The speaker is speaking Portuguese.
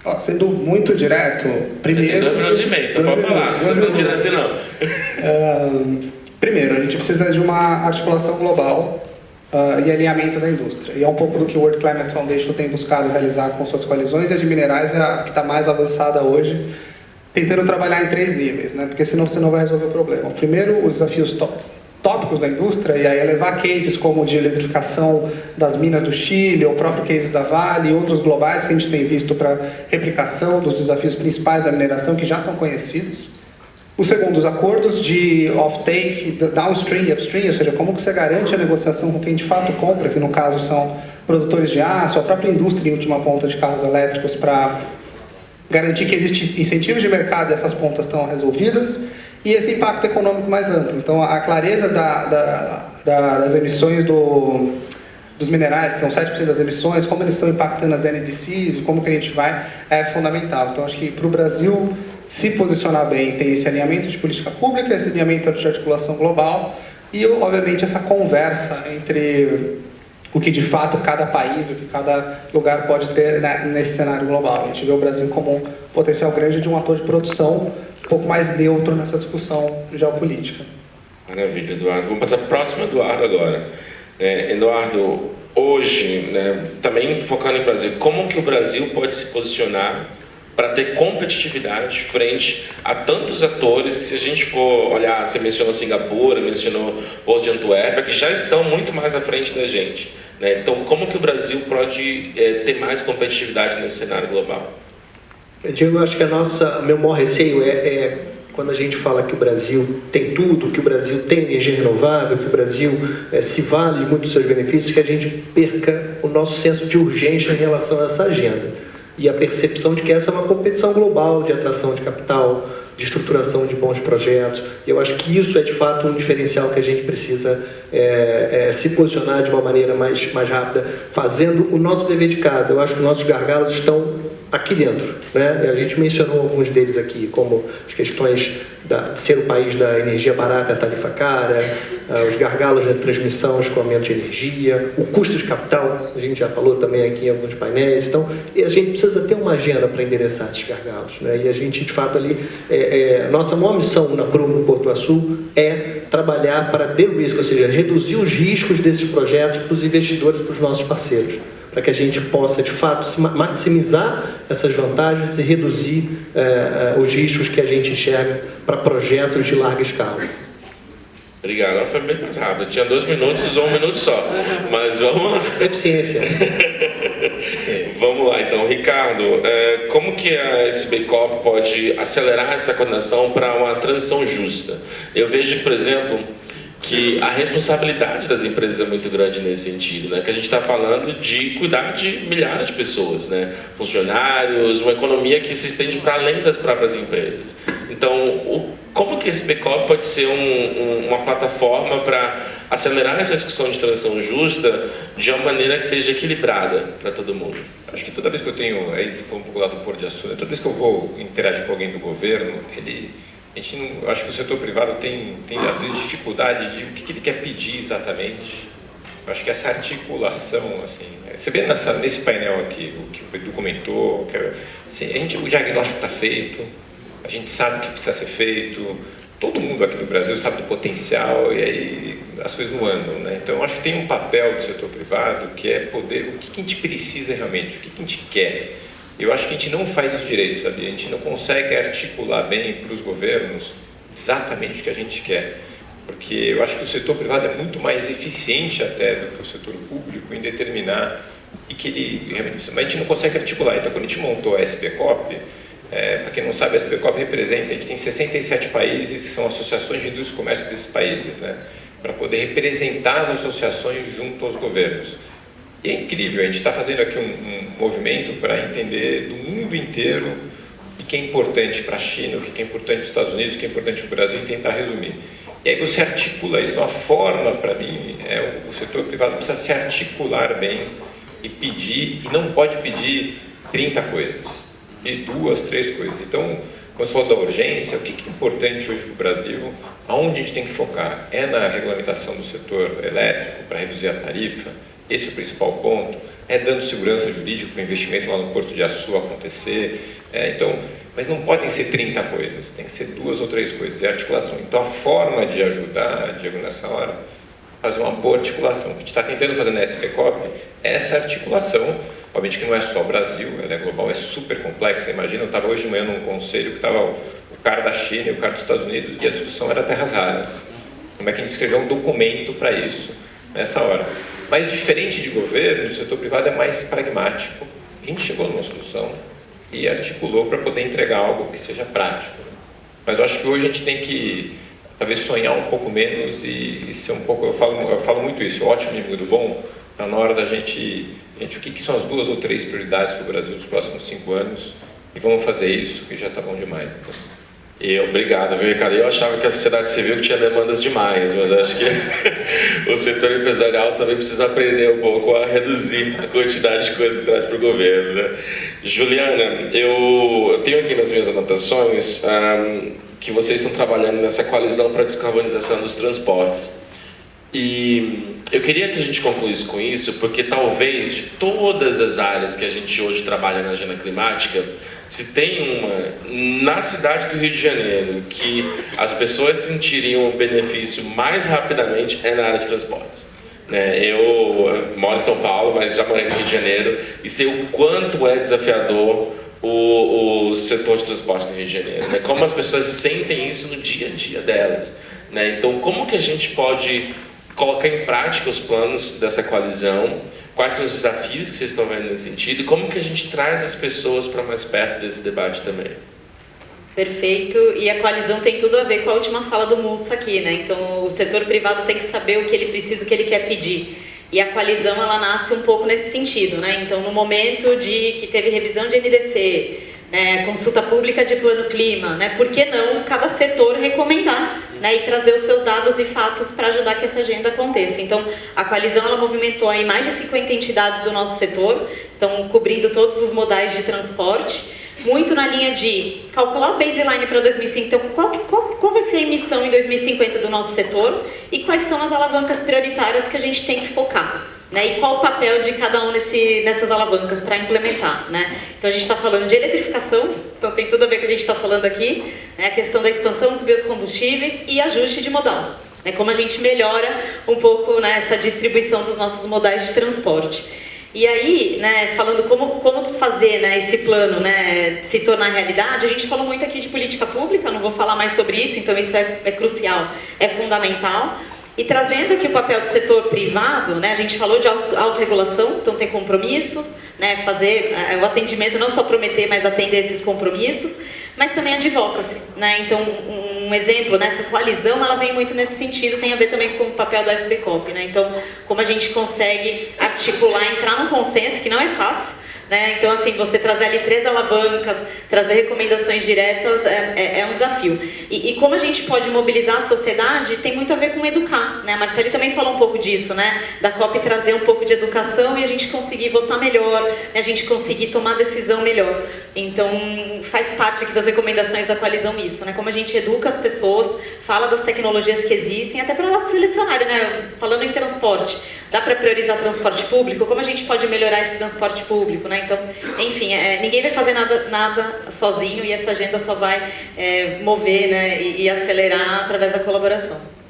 Ó, sendo muito direto, primeiro... Você tem 2 minutos e meio, então pode falar, não precisa tão direto assim não. Primeiro, a gente precisa de uma articulação global e alinhamento da indústria. E é um pouco do que o World Climate Foundation tem buscado realizar com suas coalizões, e a de minerais é a que está mais avançada hoje, tentando trabalhar em 3 níveis, né? Porque senão você não vai resolver o problema. Primeiro, os desafios tópicos da indústria, e aí levar cases como o de eletrificação das minas do Chile, ou o próprio cases da Vale, e outros globais que a gente tem visto para replicação dos desafios principais da mineração, que já são conhecidos. O segundo, os acordos de off-take, downstream e upstream, ou seja, como que você garante a negociação com quem de fato compra, que no caso são produtores de aço, a própria indústria em última ponta de carros elétricos, para garantir que existem incentivos de mercado e essas pontas estão resolvidas, e esse impacto econômico mais amplo. Então, a clareza das emissões dos minerais, que são 7% das emissões, como eles estão impactando as NDCs e como que a gente vai, é fundamental. Então, acho que para o Brasil se posicionar bem, tem esse alinhamento de política pública, esse alinhamento de articulação global e, obviamente, essa conversa entre o que de fato cada país, o que cada lugar pode ter, né, nesse cenário global. A gente vê o Brasil como um potencial grande de um ator de produção um pouco mais neutro nessa discussão geopolítica. Maravilha, Eduardo. Vamos passar para o próximo Eduardo agora. Eduardo, hoje, né, também focando em Brasil, como que o Brasil pode se posicionar para ter competitividade frente a tantos atores que, se a gente for olhar, você mencionou Singapura, mencionou Porto de Antuérpia, que já estão muito mais à frente da gente, né? Então, como que o Brasil pode ter mais competitividade nesse cenário global? Diego, eu acho que meu maior receio é quando a gente fala que o Brasil tem tudo, que o Brasil tem energia renovável, que o Brasil se vale de muitos seus benefícios, que a gente perca o nosso senso de urgência em relação a essa agenda. E a percepção de que essa é uma competição global de atração de capital, de estruturação de bons projetos. E eu acho que isso é, de fato, um diferencial que a gente precisa se posicionar de uma maneira mais rápida, fazendo o nosso dever de casa. Eu acho que nossos gargalos estão aqui dentro, né? A gente mencionou alguns deles aqui, como as questões de ser o país da energia barata, a tarifa cara, os gargalos da transmissão, escoamento de energia, o custo de capital, a gente já falou também aqui em alguns painéis. Então, a gente precisa ter uma agenda para endereçar esses gargalos, né? E a gente, de fato, ali, nossa maior missão na Prumo Porto-Açu é trabalhar para de-risk, ou seja, reduzir os riscos desses projetos para os investidores, para os nossos parceiros, para que a gente possa, de fato, maximizar essas vantagens e reduzir os riscos que a gente enxerga para projetos de larga escala. Obrigado. Foi bem mais rápido. Tinha 2 minutos, usou 1 minuto só. Mas vamos lá. Eficiência. Vamos lá, então. Ricardo, como que a SBCorp pode acelerar essa coordenação para uma transição justa? Eu vejo, por exemplo, que a responsabilidade das empresas é muito grande nesse sentido, né? Que a gente está falando de cuidar de milhares de pessoas, né? Funcionários, uma economia que se estende para além das próprias empresas. Então, como que esse SBCorp pode ser uma plataforma para acelerar essa discussão de transição justa de uma maneira que seja equilibrada para todo mundo? Acho que toda vez que eu tenho, aí foi um pouco lá do Porto de Açu, toda vez que eu vou interagir com alguém do governo, eu acho que o setor privado tem às vezes dificuldade de o que ele quer pedir exatamente. Eu acho que essa articulação, assim, você vê nesse painel aqui, o que o Edu comentou, assim, o diagnóstico está feito, a gente sabe o que precisa ser feito, todo mundo aqui do Brasil sabe do potencial e aí as coisas não andam, né? Então, eu acho que tem um papel do setor privado que é poder, o que a gente precisa realmente, o que a gente quer. Eu acho que a gente não faz isso direito, sabe? A gente não consegue articular bem para os governos exatamente o que a gente quer. Porque eu acho que o setor privado é muito mais eficiente até do que o setor público em determinar e que ele realmente... Mas a gente não consegue articular. Então, quando a gente montou a SBCorp, para quem não sabe, a SBCorp representa, a gente tem 67 países que são associações de indústria e comércio desses países, né? Para poder representar as associações junto aos governos. E é incrível, a gente está fazendo aqui um movimento para entender do mundo inteiro o que é importante para a China, o que é importante para os Estados Unidos, o que é importante para o Brasil e tentar resumir. E aí você articula isso. Então, a forma, para mim, o setor privado precisa se articular bem e pedir, e não pode pedir 30 coisas, e 2, 3 coisas. Então, quando você fala da urgência, o que é importante hoje para o Brasil, aonde a gente tem que focar? É na regulamentação do setor elétrico para reduzir a tarifa? Esse é o principal ponto. É dando segurança jurídica para o investimento lá no Porto de Açu acontecer. Mas não podem ser 30 coisas, tem que ser 2 ou 3 coisas, é articulação. Então a forma de ajudar, Diego, nessa hora, fazer uma boa articulação. O que a gente está tentando fazer na SBCOP é essa articulação. Obviamente que não é só o Brasil, ela é global, é super complexa. Imagina, eu estava hoje de manhã num conselho que estava o cara da China e o cara dos Estados Unidos, e a discussão era terras raras. Como é que a gente escreveu um documento para isso nessa hora? Mas diferente de governo, o setor privado é mais pragmático. A gente chegou numa solução e articulou para poder entregar algo que seja prático. Mas eu acho que hoje a gente tem que talvez sonhar um pouco menos e ser um pouco, eu falo muito isso, ótimo inimigo do bom, tá na hora da gente, o que são as 2 ou 3 prioridades para o Brasil nos próximos 5 anos, e vamos fazer isso, que já está bom demais. Então. Obrigado, viu, Ricardo? Eu achava que a sociedade civil tinha demandas demais, mas acho que o setor empresarial também precisa aprender um pouco a reduzir a quantidade de coisas que traz para o governo, né? Juliana, eu tenho aqui nas minhas anotações que vocês estão trabalhando nessa coalizão para a descarbonização dos transportes. E eu queria que a gente concluísse com isso, porque talvez de todas as áreas que a gente hoje trabalha na agenda climática, se tem uma na cidade do Rio de Janeiro que as pessoas sentiriam o benefício mais rapidamente é na área de transportes. Eu moro em São Paulo, mas já morei no Rio de Janeiro e sei o quanto é desafiador o setor de transporte no Rio de Janeiro, como as pessoas sentem isso no dia a dia delas. Então, como que a gente pode colocar em prática os planos dessa coalizão? Quais são os desafios que vocês estão vendo nesse sentido? E como que a gente traz as pessoas para mais perto desse debate também? Perfeito. E a coalizão tem tudo a ver com a última fala do Mussa aqui, Então, o setor privado tem que saber o que ele precisa, o que ele quer pedir. E a coalizão, ela nasce um pouco nesse sentido, Então, no momento que teve revisão de NDC, consulta pública de plano clima, por que não cada setor recomendar e trazer os seus dados e fatos para ajudar que essa agenda aconteça. Então, a coalizão ela movimentou aí mais de 50 entidades do nosso setor, então cobrindo todos os modais de transporte, muito na linha de calcular o baseline para 2050, então qual vai ser a emissão em 2050 do nosso setor e quais são as alavancas prioritárias que a gente tem que focar. E qual o papel de cada um nessas alavancas para implementar, Então a gente está falando de eletrificação, então tem tudo a ver com o que a gente está falando aqui, a questão da expansão dos biocombustíveis e ajuste de modal, como a gente melhora um pouco essa distribuição dos nossos modais de transporte. E aí, falando como fazer esse plano se tornar realidade, a gente falou muito aqui de política pública, não vou falar mais sobre isso, então isso é crucial, é fundamental. E trazendo aqui o papel do setor privado, a gente falou de autorregulação, então tem compromissos, fazer o atendimento, não só prometer, mas atender esses compromissos, mas também advocacy, Então, um exemplo, essa coalizão, ela vem muito nesse sentido, tem a ver também com o papel da SBCOP, Então, como a gente consegue articular, entrar num consenso, que não é fácil, Então, assim, você trazer ali 3 alavancas, trazer recomendações diretas é um desafio. E como a gente pode mobilizar a sociedade, tem muito a ver com educar, A Marcele também falou um pouco disso, Da COP trazer um pouco de educação e a gente conseguir votar melhor, a gente conseguir tomar decisão melhor. Então, faz parte aqui das recomendações da coalizão isso, Como a gente educa as pessoas, fala das tecnologias que existem, até para elas selecionarem, Falando em transporte, dá para priorizar transporte público? Como a gente pode melhorar esse transporte público, Então, enfim, ninguém vai fazer nada sozinho e essa agenda só vai mover e acelerar através da colaboração.